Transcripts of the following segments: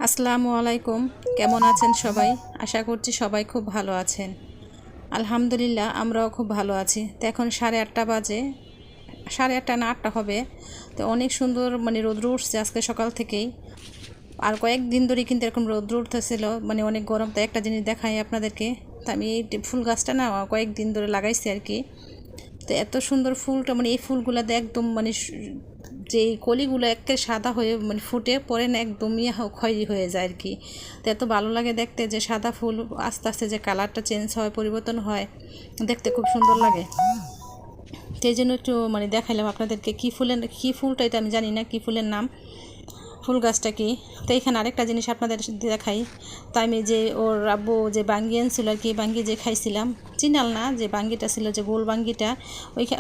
আসসালামু আলাইকুম। কেমন আছেন সবাই? আশা করছি সবাই খুব ভালো আছেন। আলহামদুলিল্লাহ আমরাও খুব ভালো আছি। তো এখন 8:30 বাজে, 8:30 না 8টা হবে। তো অনেক সুন্দর রৌদ্র উঠছে আজকে সকাল থেকেই। আর কয়েকদিন ধরে কিন্তু এরকম রৌদ্র উঠতেছিল, অনেক গরম। তো একটা জিনিস দেখাই আপনাদেরকে। তো আমি এই ফুল গাছটা না কয়েকদিন ধরে লাগাইছি আর কি। তো এত সুন্দর ফুলটা, এই ফুলগুলাতে একদম যে কলিগুলো একে সাদা হয়ে ফুটে পরে না একদমই খয়েরি হয়ে যায় আর কি। তো এত ভালো লাগে দেখতে যে সাদা ফুল আস্তে আস্তে যে কালারটা চেঞ্জ হয়, পরিবর্তন হয়, দেখতে খুব সুন্দর লাগে। তো এই জন্য একটু দেখাইলাম আপনাদেরকে। কী ফুলটা এটা আমি জানি না কী ফুলের নাম, ফুল গাছটা কি। তো এখানে আরেকটা জিনিস আপনাদের দেখাই। তাই আমি যে ওর আব্বু যে বাঙ্গি আনছিল আর কি, বাঙ্গি যে খাইছিলাম, চিনাল না যে বাঙ্গিটা ছিল, যে গোল বাঙ্গিটা,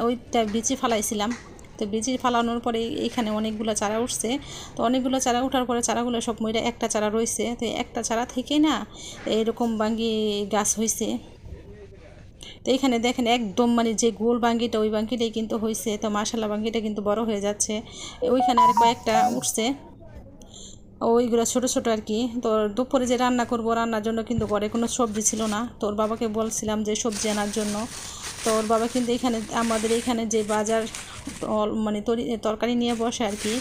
ওইটা বিচি ফালাইছিলাম। তো বিচি ফালানোর পরে এখানে অনেকগুলো চারা উঠছে। তো অনেকগুলো চারা ওঠার পরে চারাগুলো সব মইরা একটা চারা রয়েছে। তো একটা চারা থেকে না এরকম বাঙ্গি গাছ হয়েছে। তো এইখানে দেখেন একদম যে গোল বাঙ্গিটা, ওই বাঙ্গিটাই কিন্তু হয়েছে। তো মাশাআল্লাহ বাঙ্গিটা কিন্তু বড় হয়ে যাচ্ছে। ওইখানে আর কয়েকটা উঠছে, ওইগুলো ছোট ছোট আর কি। তো দুপুরে যে রান্না করব, রান্নার জন্য কিন্তু ঘরে কোনো সবজি ছিল না। তো ওর বাবাকে বলছিলাম যে সবজি আনার জন্য। তো ওর বাবা কিন্তু এখানে আমাদের এইখানে যে বাজার তরকারি নিয়ে বসে আর কি,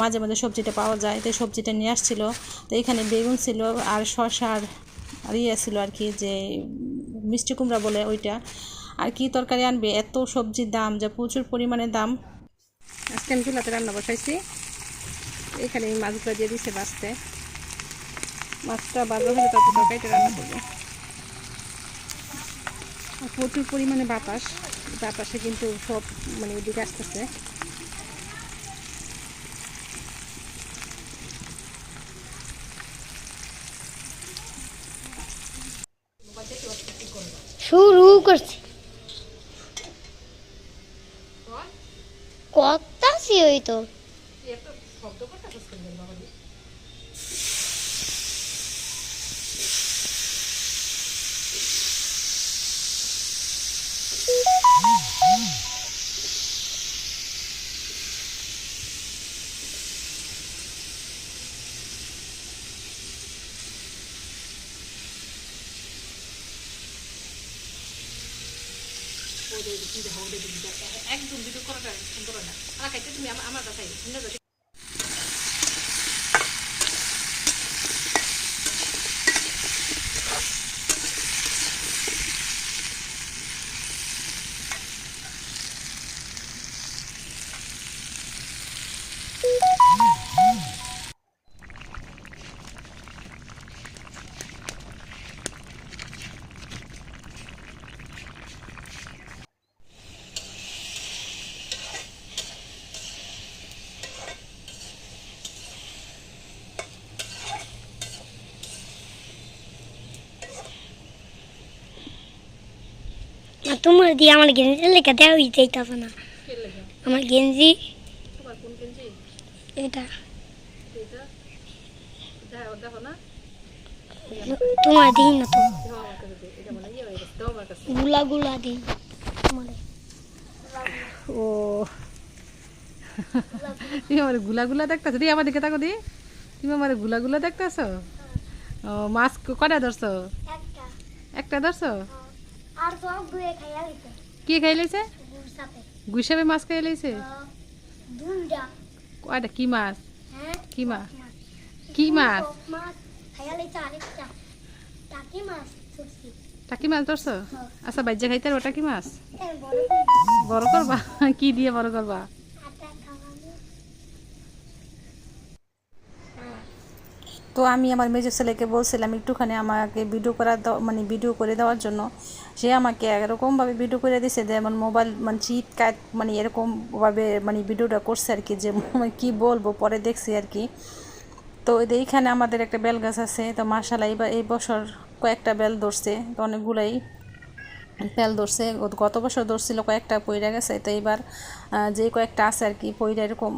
মাঝে মাঝে সবজিটা পাওয়া যায়। তো সবজিটা নিয়ে আসছিল। তো এখানে বেগুন ছিল আর শসা আর ইয়ে ছিল আর কি, যে মিষ্টি কুমড়া বলে ওইটা। আর কি তরকারি আনবে, এত সবজির দাম, যা প্রচুর পরিমাণে দাম। আজকে আমি চুলাতে রান্না বসাইছি। এখানে এই মাছগুলো দিয়ে দিচ্ছে বাঁচতে। মাছটা বাজা হলে তারপর তরকারিটা রান্না করবো। আর প্রচুর পরিমাণে বাতাসে কিন্তু সব এদিকে আসতেছে। শুরু করছি করতাছি ওই তো একদম ভিডিও করাটা সুন্দর না। আর খাইতে তুমি আমার কাছে তোমার দিয়ে আমার গেঞ্জি লেখা দেওয়া যাইতেছে না। আমার গেঞ্জি এটা তোমার দিই না তো, গুলা গুলা দিই ও তুমি আমার গুলা দেখতেছো? দি আমার দিকে তাকো দি। তুমি আমার গুলা দেখতেছো? ও মাছ কটা ধরছো? একটা ধরছো? আর সব দুয়ে খাইয়া লইছে। কি খাই লাইছে? গুসাপে গুইসাপে মাছ খাই লাইছে? দুইটা। কয়টা? কি মাছ? হ্যাঁ কি মাছ? কি মাছ? মাছ খাইয়া লইছে আরেকটা টাকি মাছ সবজি। টাকি মাছ ধরছো? আচ্ছা বাইজা খাইতে ওটা কি মাছ? বড় বড় করবা? কি দিয়ে বড় করবা? আটা খাওয়ানো। তো আমি আমার মেজো ছেলেকে বলছিলাম একটুখানি আমাকে ভিডিও করা ভিডিও করে দেওয়ার জন্য। সে আমাকে এরকমভাবে ভিডিও করে দিছে যে আমার মোবাইল চিট কাট এরকমভাবে ভিডিওটা করছে আর কি, যে কি বলবো পরে দেখছি আর কি। তো এইখানে আমাদের একটা বেল গাছ আছে। তো মাশাআল্লাহ এই বছর কয়েকটা বেল ধরছে। তো অনেকগুলাই বেল ধরছে। গত বছর ধরছিল, কয়েকটা পইরা গেছে। তো এইবার যে কয়েকটা আছে আর কি পইরা, এরকম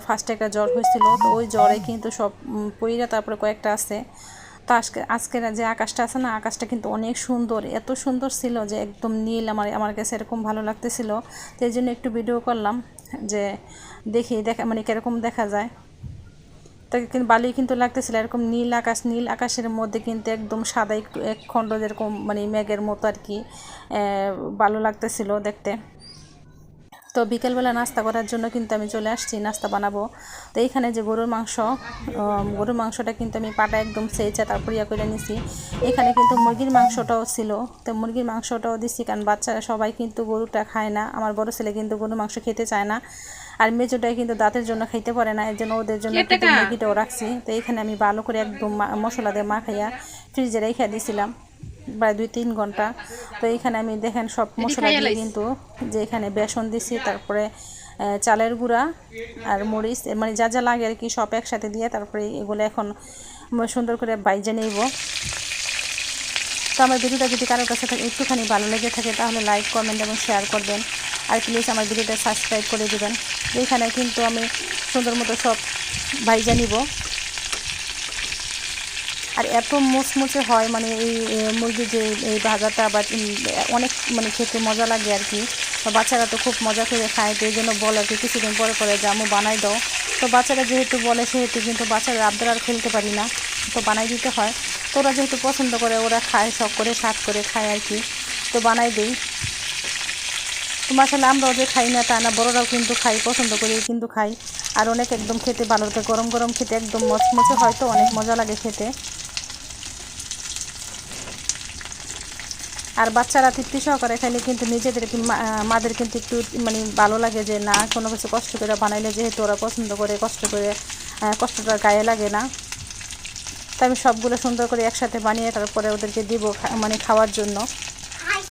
ফার্স্টে একটা জ্বর হয়েছিল। তো ওই জ্বরে কিন্তু সব পইরা তারপরে কয়েকটা আছে। তো আজকের যে আকাশটা আছে না, আকাশটা কিন্তু অনেক সুন্দর, এত সুন্দর ছিল যে একদম নীল। আমার কাছে এরকম ভালো লাগতেছিল। তো এই জন্য একটু ভিডিও করলাম যে দেখা কীরকম দেখা যায়। তাকে কিন্তু ভালোই কিন্তু লাগতেছিল, এরকম নীল আকাশের মধ্যে কিন্তু একদম সাদা একটু এক খণ্ড যেরকম মানে মেঘের মতো আর কি ভালো লাগতেছিল দেখতে। তো বিকেলবেলা নাস্তা করার জন্য কিন্তু আমি চলে আসছি, নাস্তা বানাবো। তো এইখানে যে গরুর মাংসটা কিন্তু আমি পাটা একদম সেচা তারপর ইয়া করে নিছি। এখানে কিন্তু মুরগির মাংসটাও ছিল, তো মুরগির মাংসটাও দিচ্ছি, কারণ বাচ্চারা সবাই কিন্তু গরুটা খায় না। আমার বড় ছেলে কিন্তু গরুর মাংস খেতে চায় না, আর মেজোটাই কিন্তু দাঁতের জন্য খাইতে পারে না, এর জন্য ওদের জন্য কিন্তু মুরগিটাও রাখছি। তো এখানে আমি ভালো করে একদম মশলা দিয়ে মাখাইয়া ফ্রিজে রেখে দিয়েছিলাম প্রায় 2-3 ঘন্টা। তো এইখানে আমি দেখেন সব মশলা দিয়ে কিন্তু যে এখানে বেসন দিছি, তারপরে চালের গুঁড়া আর মরিচ মানে যা যা লাগে আর কি সব একসাথে দিয়ে তারপরে এগুলো এখন সুন্দর করে বাইজে নেব। তো আমার ভিডিওটা যদি কারোর কাছে একটুখানি ভালো লেগে থাকে তাহলে লাইক, কমেন্ট এবং শেয়ার করবেন, আর প্লিজ আমার ভিডিওটা সাবস্ক্রাইব করে দেবেন। এইখানে কিন্তু আমি সুন্দর মতো সব ভাইজা নিব। আর এত মুচমুচে হয় মানে এই মুরগির যে এই ভাজাটা বা অনেক মানে খেতে মজা লাগে আর কি। তো বাচ্চারা তো খুব মজা করে খায়, তো এই জন্য বলে আর কি কিছুদিন পরে পরে যে আম্মু বানাই দাও। তো বাচ্চারা যেহেতু বলে সেহেতু কিন্তু বাচ্চারা আবদার আর খেলতে পারি না, তো বানাই দিতে হয়। তো ওরা যেহেতু পছন্দ করে ওরা খায়, শখ করে স্বাদ করে খায় আর কি, তো বানাই দিই। তো মাশাআল্লাহ আমরাও যে খাই না তা না, বড়রাও কিন্তু খাই, পছন্দ করে কিন্তু খাই। আর অনেক একদম খেতে ভালো লাগে, গরম গরম খেতে একদম মচমচে হয়, তো অনেক মজা লাগে খেতে। আর বাচ্চারা তৃপ্তি সহকারে খাইলে কিন্তু নিজেদের মাদের কিন্তু একটু মানে ভালো লাগে যে না কোনো কিছু কষ্ট করে বানাইলে যেহেতু ওরা পছন্দ করে কষ্ট করে, কষ্টটা গায়ে লাগে না। তাই আমি সবগুলো সুন্দর করে একসাথে বানিয়ে তারপরে ওদেরকে দিব মানে খাওয়ার জন্য।